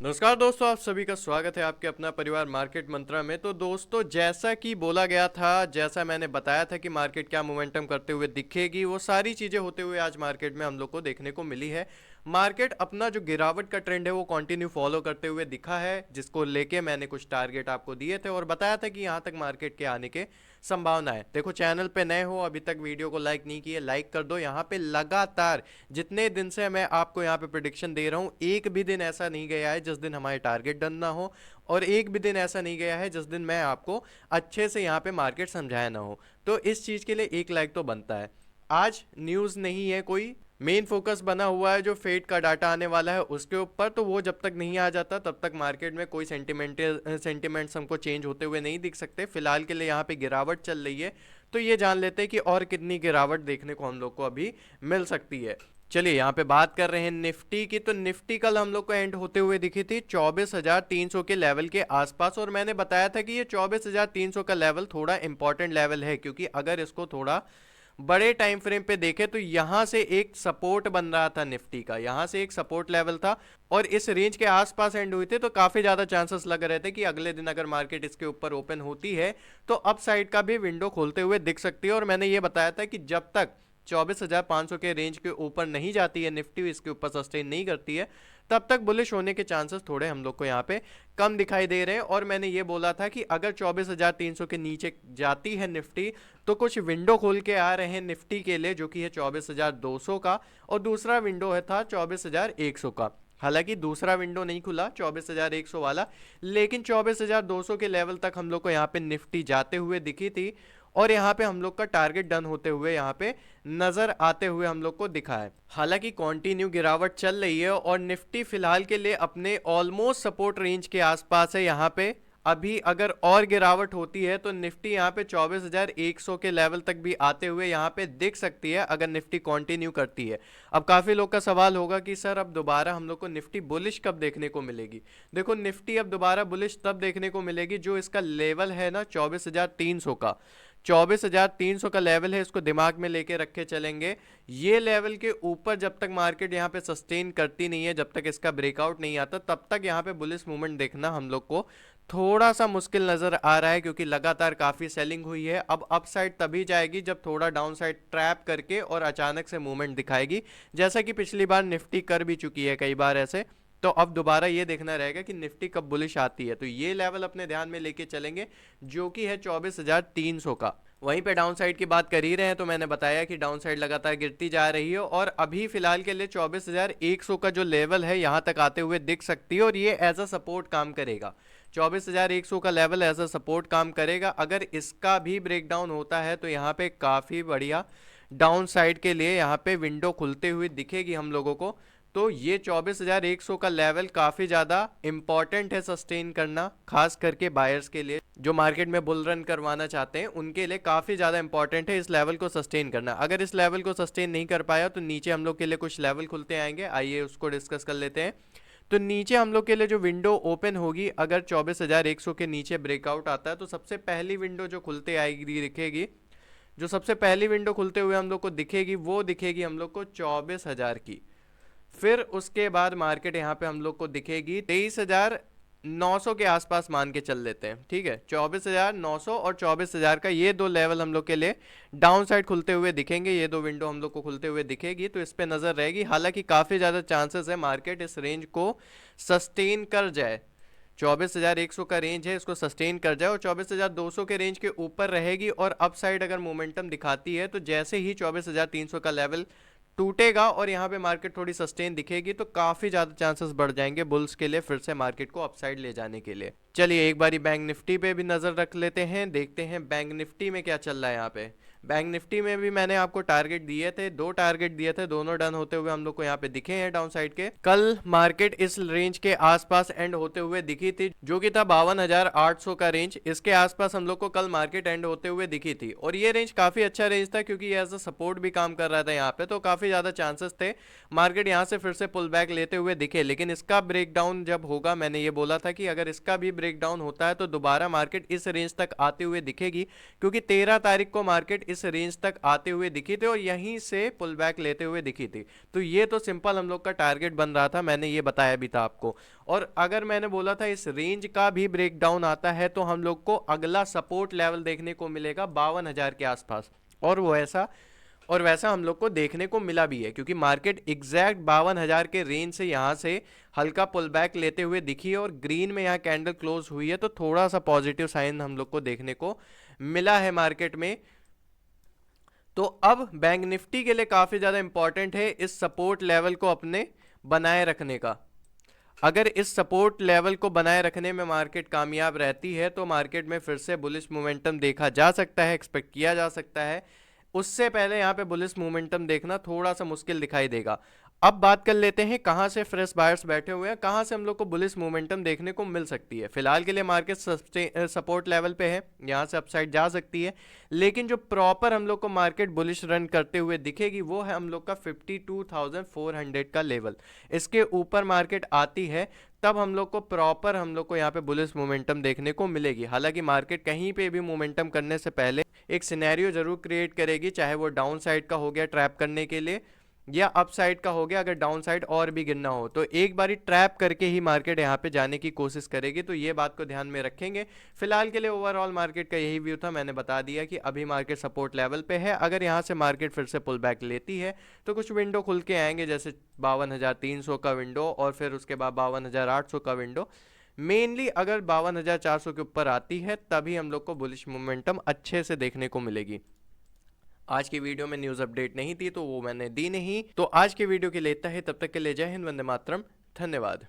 नमस्कार दोस्तों, आप सभी का स्वागत है आपके अपना परिवार मार्केट मंत्रा में। तो दोस्तों, जैसा कि बोला गया था, जैसा मैंने बताया था कि मार्केट क्या मोमेंटम करते हुए दिखेगी, वो सारी चीज़ें होते हुए आज मार्केट में हम लोग को देखने को मिली है। मार्केट अपना जो गिरावट का ट्रेंड है वो कंटिन्यू फॉलो करते हुए दिखा है, जिसको लेके मैंने कुछ टारगेट आपको दिए थे और बताया था कि यहाँ तक मार्केट के आने के संभावना है। देखो, चैनल पे नए हो, अभी तक वीडियो को लाइक नहीं किए, लाइक कर दो। यहाँ पे लगातार जितने दिन से मैं आपको यहाँ पे प्रिडिक्शन दे रहा हूँ, एक भी दिन ऐसा नहीं गया है जिस दिन हमारे टारगेट डन ना हो, और एक भी दिन ऐसा नहीं गया है जिस दिन मैं आपको अच्छे से यहाँ पे मार्केट समझाया ना हो। तो इस चीज़ के लिए एक लाइक तो बनता है। आज न्यूज़ नहीं है कोई, मेन फोकस बना हुआ है जो फेड का डाटा आने वाला है उसके ऊपर। तो वो जब तक नहीं आ जाता तब तक मार्केट में कोई सेंटिमेंट्स हमको चेंज होते हुए नहीं दिख सकते। फिलहाल के लिए यहाँ पे गिरावट चल रही है, तो ये जान लेते हैं कि और कितनी गिरावट देखने को हम लोग को अभी मिल सकती है। चलिए, यहाँ पे बात कर रहे हैं निफ्टी की। तो निफ्टी कल हम लोग को एंड होते हुए दिखी थी 24,300 के लेवल के आसपास, और मैंने बताया था कि ये 24,300 का लेवल थोड़ा इंपॉर्टेंट लेवल है, क्योंकि अगर इसको थोड़ा बड़े टाइम फ्रेम पे देखे तो यहां से एक सपोर्ट बन रहा था निफ्टी का, यहां से एक सपोर्ट लेवल था और इस रेंज के आसपास एंड हुई थी। तो काफी ज्यादा चांसेस लग रहे थे कि अगले दिन अगर मार्केट इसके ऊपर ओपन होती है तो अप साइड का भी विंडो खोलते हुए दिख सकती है। और मैंने ये बताया था कि जब तक 24,500 के रेंज के ऊपर नहीं जाती है निफ्टी, इसके ऊपर सस्टेन नहीं करती है, तब तक बुलिश होने के चांसेस थोड़े हम लोग को यहाँ पे कम दिखाई दे रहे हैं। और मैंने ये बोला था कि अगर 24,300 के नीचे जाती है निफ्टी तो कुछ विंडो खोल के आ रहे हैं निफ्टी के लिए, जो कि है 24,200 का, और दूसरा विंडो है था 24,100 का। हालांकि दूसरा विंडो नहीं खुला 24,100 वाला, लेकिन 24,200 के लेवल तक हम लोग को यहाँ पे निफ्टी जाते हुए दिखी थी, और यहाँ पे हम लोग का टारगेट डन होते हुए यहाँ पे नजर आते हुए हम लोग को दिखा है। हालांकि कंटिन्यू गिरावट चल रही है और निफ्टी फिलहाल के लिए अपने ऑलमोस्ट सपोर्ट रेंज के आसपास है। यहाँ पे अभी अगर और गिरावट होती है तो निफ्टी यहाँ पे 24,100 के लेवल तक भी आते हुए यहाँ पे दिख सकती है, अगर निफ्टी कंटिन्यू करती है। अब काफी लोग का सवाल होगा कि सर अब दोबारा हम लोग को निफ्टी बुलिश कब देखने को मिलेगी। देखो, निफ्टी अब दोबारा बुलिश तब देखने को मिलेगी जो इसका लेवल है ना 24,300 का। 24,300 का लेवल है, इसको दिमाग में लेके रखे चलेंगे। ये लेवल के ऊपर जब तक मार्केट यहाँ पे सस्टेन करती नहीं है, जब तक इसका ब्रेकआउट नहीं आता, तब तक यहाँ पे बुलिश मूवमेंट देखना हम लोग को थोड़ा सा मुश्किल नजर आ रहा है, क्योंकि लगातार काफी सेलिंग हुई है। अब अपसाइड तभी जाएगी जब थोड़ा डाउन साइड ट्रैप करके और अचानक से मूवमेंट दिखाएगी, जैसा कि पिछली बार निफ्टी कर भी चुकी है कई बार ऐसे। तो अब दोबारा ये देखना रहेगा कि निफ्टी कब बुलिश आती है। तो ये लेवल अपने ध्यान में लेके चलेंगे, जो कि है 24,300 का। वहीं पे डाउन साइड की बात कर ही रहे हैं, तो मैंने बताया कि डाउन साइड लगातार गिरती जा रही है, और अभी फिलहाल के लिए 24,100 का जो लेवल है यहाँ तक आते हुए दिख सकती है, और ये एज अ सपोर्ट काम करेगा। 24,100 का लेवल एज अ सपोर्ट काम करेगा। अगर इसका भी ब्रेकडाउन होता है तो यहाँ पे काफ़ी बढ़िया डाउन साइड के लिए यहाँ पे विंडो खुलते हुए दिखेगी हम लोगों को। तो ये 24,100 का लेवल काफ़ी ज़्यादा इंपॉर्टेंट है सस्टेन करना, खास करके बायर्स के लिए जो मार्केट में बुल रन करवाना चाहते हैं, उनके लिए काफ़ी ज़्यादा इंपॉर्टेंट है इस लेवल को सस्टेन करना। अगर इस लेवल को सस्टेन नहीं कर पाया तो नीचे हम लोग के लिए कुछ लेवल खुलते आएंगे, आइए उसको डिस्कस कर लेते हैं। तो नीचे हम लोग के लिए जो विंडो ओपन होगी, अगर 24,100 के नीचे ब्रेकआउट आता है तो सबसे पहली विंडो जो खुलते आएगी दिखेगी, जो सबसे पहली विंडो खुलते हुए हम लोग को दिखेगी, वो दिखेगी हम लोग को 24,000 की। फिर उसके बाद मार्केट यहाँ पे हम लोग को दिखेगी 23,900 के आसपास, मान के चल लेते हैं, ठीक है। 24,900 और 24,000 का ये दो लेवल हम लोग के लिए डाउन साइड खुलते हुए दिखेंगे, ये दो विंडो हम लोग को खुलते हुए दिखेगी, तो इस पे नजर रहेगी। हालांकि काफी ज्यादा चांसेस है मार्केट इस रेंज को सस्टेन कर जाए। 24,100 का रेंज है, इसको सस्टेन कर जाए और 24,200 के रेंज के ऊपर रहेगी, और अप साइड अगर मोमेंटम दिखाती है तो जैसे ही 24,300 का लेवल टूटेगा और यहाँ पे मार्केट थोड़ी सस्टेन दिखेगी, तो काफी ज्यादा चांसेस बढ़ जाएंगे बुल्स के लिए फिर से मार्केट को अपसाइड ले जाने के लिए। चलिए एक बारी बैंक निफ्टी पे भी नजर रख लेते हैं, देखते हैं बैंक निफ्टी में क्या चल रहा है। यहाँ पे बैंक निफ्टी में भी मैंने आपको टारगेट दिए थे, दो टारगेट दिए थे, दोनों डन होते हुए हम लोग को यहाँ पे दिखे हैं डाउन साइड के। कल मार्केट इस रेंज के आसपास एंड होते हुए दिखी थी, जो कि था 52,800 का रेंज। इसके आसपास हम लोग को कल मार्केट एंड होते हुए दिखी थी, और ये रेंज काफी अच्छा रेंज था, क्योंकि एज अ सपोर्ट भी काम कर रहा था यहाँ पे। तो काफी ज्यादा चांसेस थे मार्केट यहाँ से फिर से पुल बैक लेते हुए दिखे। लेकिन इसका ब्रेकडाउन जब होगा, मैंने ये बोला था कि अगर इसका भी ब्रेकडाउन होता है तो दोबारा मार्केट इस रेंज तक आते हुए दिखेगी, क्योंकि 13 तारीख को मार्केट इस रेंज तक आते हुए दिखी थी और यहीं से पुल बैक लेते हुए दिखी थी। तो ये तो सिंपल हम लोग का टारगेट बन रहा था, मैंने ये बताया भी था आपको। और अगर मैंने बोला था इस रेंज का भी ब्रेक डाउन आता है तो हम लोग को अगला सपोर्ट लेवल देखने को मिलेगा 52,000 के आसपास, और वैसा हम लोग को देखने को मिला भी है, क्योंकि मार्केट एग्जैक्ट 52,000 के रेंज से यहाँ से हल्का पुल बैक लेते हुए दिखी है और ग्रीन में यहाँ कैंडल क्लोज हुई है, तो थोड़ा सा पॉजिटिव साइन हम लोग को देखने को मिला है मार्केट में। तो अब बैंक निफ्टी के लिए काफी ज्यादा इंपॉर्टेंट है इस सपोर्ट लेवल को अपने बनाए रखने का। अगर इस सपोर्ट लेवल को बनाए रखने में मार्केट कामयाब रहती है तो मार्केट में फिर से बुलिश मोमेंटम देखा जा सकता है, एक्सपेक्ट किया जा सकता है। उससे पहले यहाँ पे बुलिश मोमेंटम देखना थोड़ा सा मुश्किल दिखाई देगा। अब बात कर लेते हैं कहाँ से फ्रेश बायर्स बैठे हुए हैं, कहाँ से हम लोग को बुलिश मोमेंटम देखने को मिल सकती है। फिलहाल के लिए मार्केट सपोर्ट लेवल पे है, यहाँ से अपसाइड जा सकती है, लेकिन जो प्रॉपर हम लोग को मार्केट बुलिश रन करते हुए दिखेगी वो है हम लोग का 52,400 का लेवल। इसके ऊपर मार्केट आती है तब हम लोग को यहाँ पे बुलिश मोमेंटम देखने को मिलेगी। हालांकि मार्केट कहीं पे भी मोमेंटम करने से पहले एक सिनेरियो जरूर क्रिएट करेगी, चाहे वो डाउन साइड का हो गया ट्रैप करने के लिए या अप साइड का हो गया अगर डाउन साइड और भी गिरना हो, तो एक बारी ट्रैप करके ही मार्केट यहाँ पे जाने की कोशिश करेगी। तो ये बात को ध्यान में रखेंगे। फिलहाल के लिए ओवरऑल मार्केट का यही व्यू था, मैंने बता दिया कि अभी मार्केट सपोर्ट लेवल पे है। अगर यहाँ से मार्केट फिर से पुल बैक लेती है तो कुछ विंडो खुल के आएंगे, जैसे 52,300 का विंडो और फिर उसके बाद 52,800 का विंडो। मेनली अगर 52,400 के ऊपर आती है तभी हम लोग को बुलिश मोमेंटम अच्छे से देखने को मिलेगी। आज की वीडियो में न्यूज़ अपडेट नहीं थी तो वो मैंने दी नहीं। तो आज के वीडियो के लिए इतना ही, तब तक के लिए जय हिंद, वंदे मातरम, धन्यवाद।